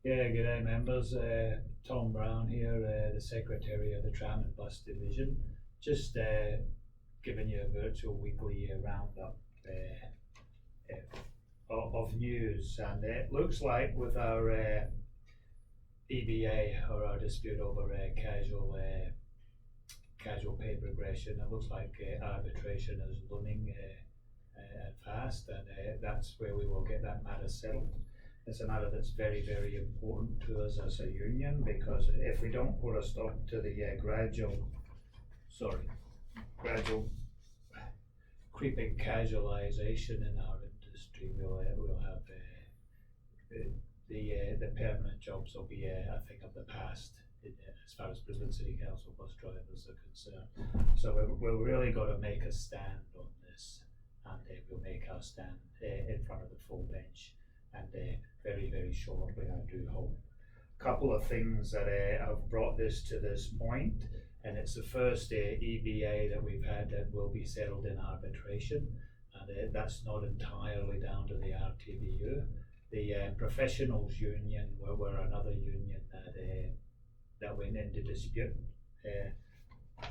Yeah, good day, members. Tom Brown here, the Secretary of the Tram and Bus Division. Just giving you a virtual weekly roundup of news. And it looks like with our EBA, or our dispute over casual pay progression, it looks like arbitration is looming fast, and that's where we will get that matter settled. It's a matter that's very, very important to us as a union, because if we don't put a stop to the gradual creeping casualisation in our industry, we'll have the permanent jobs will be a thing of the past as far as Brisbane City Council bus drivers are concerned. So we're really got to make a stand on this, and we'll make our stand in front of the full bench. And very, very shortly, I do hope. A couple of things that have brought this to this point, and it's the first EBA that we've had that will be settled in arbitration, and that's not entirely down to the RTBU. The professionals union were another union that went into dispute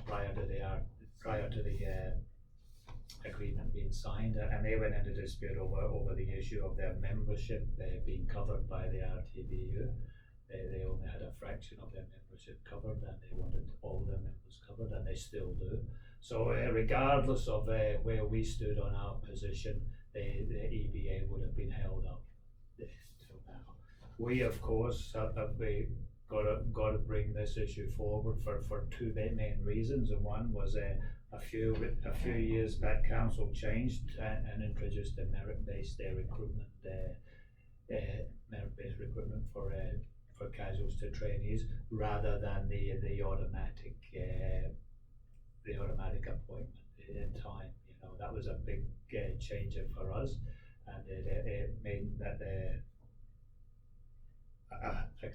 prior to the agreement being signed, and they went into dispute over the issue of their membership being covered by the RTBU. They only had a fraction of their membership covered, and they wanted all their members covered, and they still do. So regardless of where we stood on our position, the EBA would have been held up till now. We, of course, have got to bring this issue forward for two main reasons, and one was a few years back, council changed and introduced a merit-based recruitment, for casuals to trainees, rather than the automatic appointment in time. You know, that was a big changer for us, and it made that a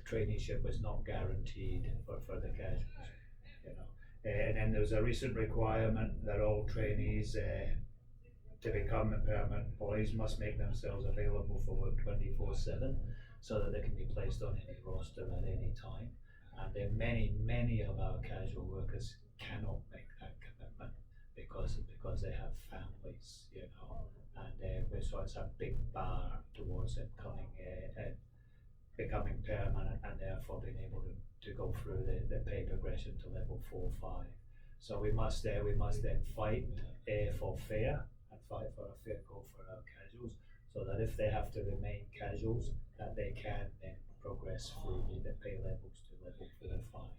traineeship was not guaranteed for the casuals. You know. And then there was a recent requirement that all trainees to become permanent employees must make themselves available for work 24/7, so that they can be placed on any roster at any time. And then many of our casual workers cannot make that commitment because they have families, you know, and so it's a big bar towards them becoming permanent, and therefore being able to go through the pay progression to level 4-5. So we must then fight for fair, and fight for a fair go for our casuals, so that if they have to remain casuals, that they can then progress through the pay levels to level 4-5.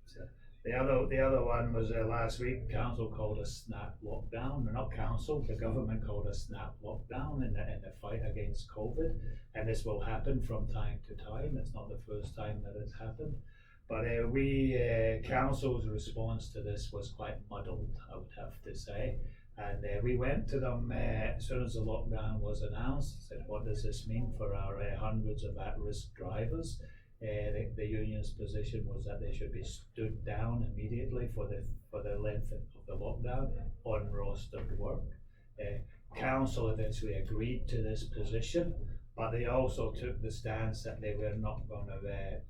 So the other one was last week. Council called a snap lockdown. Not council, the government called a snap lockdown in the fight against COVID, and this will happen from time to time. It's not the first time that it's happened, but council's response to this was quite muddled, I would have to say. And we went to them as soon as the lockdown was announced. Said, what does this mean for our hundreds of at-risk drivers? The union's position was that they should be stood down immediately for the length of the lockdown on rostered work. Council eventually agreed to this position, but they also took the stance that they were not going to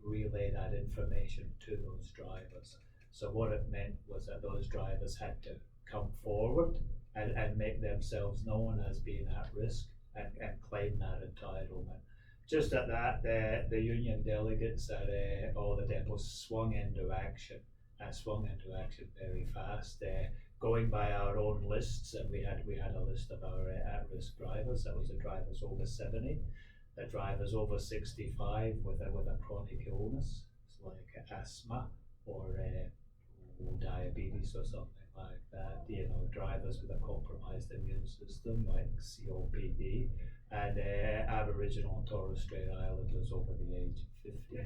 relay that information to those drivers. So what it meant was that those drivers had to come forward and make themselves known as being at risk and claim that entitlement. Just at that, the union delegates at all the depots swung into action very fast, going by our own lists, and we had a list of our at-risk drivers. That was the drivers over 70, the drivers over 65 with a chronic illness, like asthma or diabetes or something like that. You know, drivers with a compromised immune system like COPD, and Aboriginal and Torres Strait Islanders over the age of 50.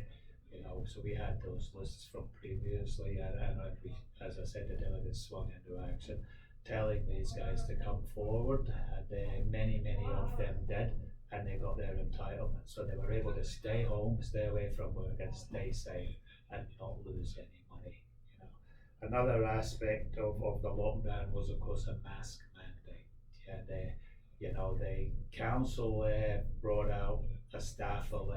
You know, so we had those lists from previously, and we, as I said, the delegates swung into action, telling these guys to come forward, and many of them did, and they got their entitlement. So they were able to stay home, stay away from work, and stay safe, and not lose any money. You know, another aspect of the lockdown was, of course, a mask mandate. Yeah, you know, the council brought out a staff of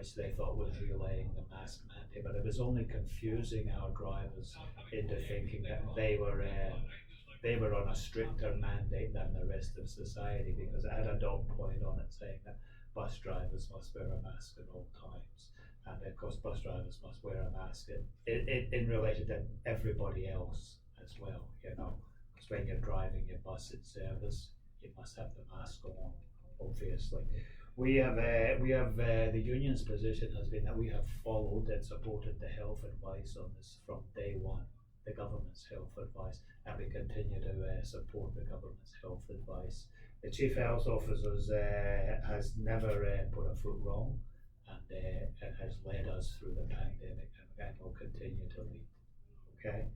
which they thought was relaying the mask mandate, but it was only confusing our drivers into thinking that they were on a stricter mandate than the rest of society, because it had a dot point on it saying that bus drivers must wear a mask at all times. And of course, bus drivers must wear a mask in relation to everybody else as well, you know. Because when you're driving your bus in service, you must have the mask on, obviously. We have the union's position has been that we have followed and supported the health advice on this from day one, the government's health advice, and we continue to support the government's health advice. The Chief Health Officer has never put a foot wrong, and has led us through the pandemic, and will continue to lead. Okay.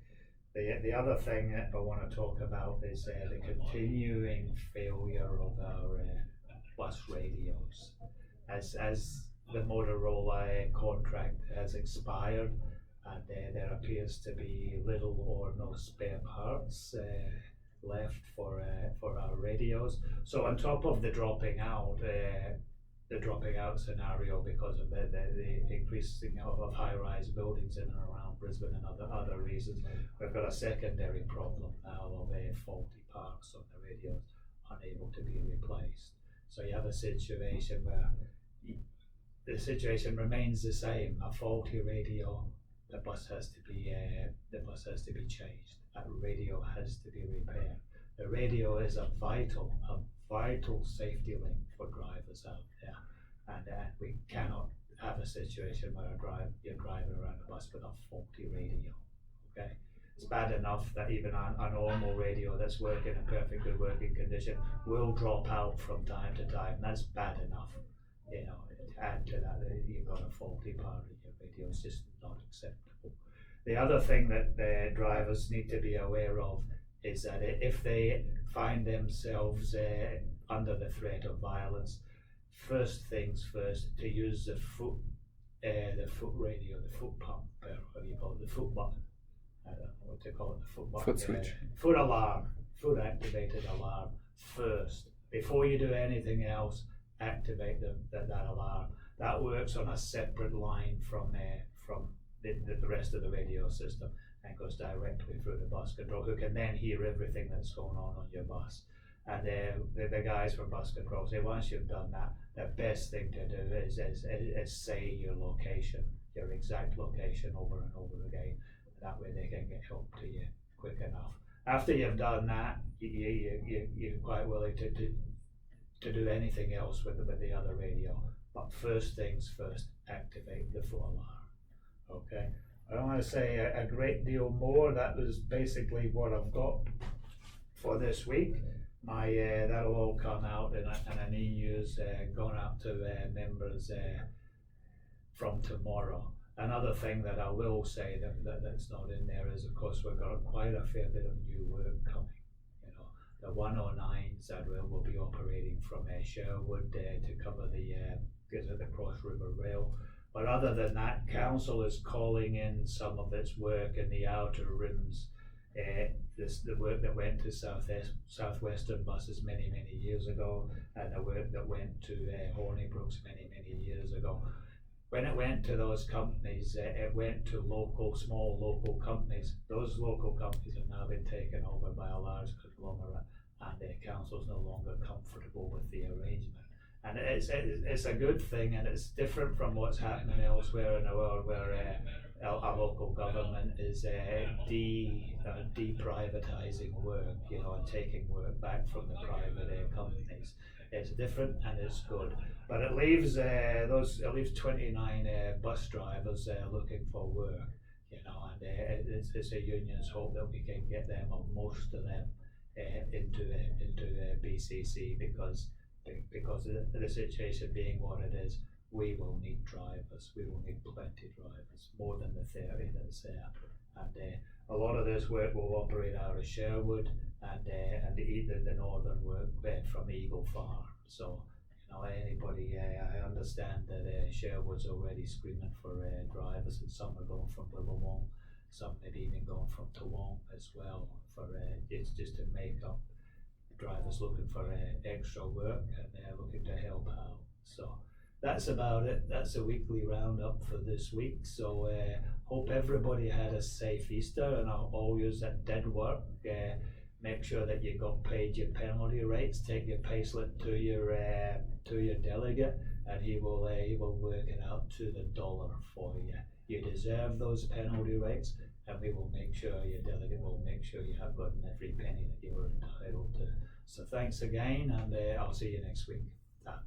The other thing that I want to talk about is the continuing failure of our bus radios. As the Motorola contract has expired, and there appears to be little or no spare parts left for our radios. So on top of the dropping out scenario because of the increasing of high-rise buildings in and around Brisbane and other reasons, we've got a secondary problem now of faulty parts on the radios unable to be replaced. So you have a situation where the situation remains the same: a faulty radio, the bus has to be changed. That radio has to be repaired. The radio is a vital safety link for drivers out there, and we cannot have a situation where you're driving around a bus with a faulty radio. Okay, it's bad enough that even a normal radio that's working in perfectly working condition will drop out from time to time. That's bad enough. You know, to add to that, you've got a faulty part of your radio. It's just not acceptable. The other thing that the drivers need to be aware of is that if they find themselves under the threat of violence, first things first, to use the foot radio, the foot pump, what do you call it, the foot button. I don't know what to call it, the foot button. Foot switch. Foot alarm, foot activated alarm first. Before you do anything else, activate that alarm. That works on a separate line from the rest of the radio system, and goes directly through the bus control, who can then hear everything that's going on your bus. And the guys from bus control say once you've done that, the best thing to do is say your location, your exact location over and over again. That way they can get help to you quick enough. After you've done that, you're quite willing to do anything else with the other radio. But first things first, activate the foot alarm. Okay. I don't want to say a great deal more. That was basically what I've got for this week. That'll all come out in an e-news going out to members from tomorrow. Another thing that I will say that's not in there is, of course, we've got quite a fair bit of new work coming. You know, the 109s that will be operating from Sherwood to cover the Cross River Rail. But other than that, council is calling in some of its work in the outer rims. The work that went to Southwestern buses many years ago, and the work that went to Hornibrooks many years ago. When it went to those companies, it went to small local companies. Those local companies have now been taken over by a large conglomerate, and the council's no longer comfortable with the arrangement. And it's a good thing, and it's different from what's happening elsewhere in the world, where a local government is deprivatizing work, you know, and taking work back from the private companies. It's different and it's good, but it leaves 29 bus drivers looking for work, you know, and it's a union's hope that we can get them, or most of them, into BCC, because the situation being what it is, we will need drivers. We will need plenty drivers, more than the 30 that's there. And a lot of this work will operate out of Sherwood and the northern work from Eagle Farm. So, you know, anybody, I understand that Sherwood's already screaming for drivers, and some are going from Billabong, some maybe even going from Toowong as well, for it's just to make up drivers looking for extra work, and they're looking to help out. So that's about it. That's a weekly roundup for this week. So hope everybody had a safe Easter, and all yous that did work, make sure that you got paid your penalty rates. Take your payslip to your delegate, and he will work it out to the dollar for you. You deserve those penalty rates, and we will make sure your delegate will make sure you have gotten every penny that you were entitled to. So thanks again, and I'll see you next week. Ta.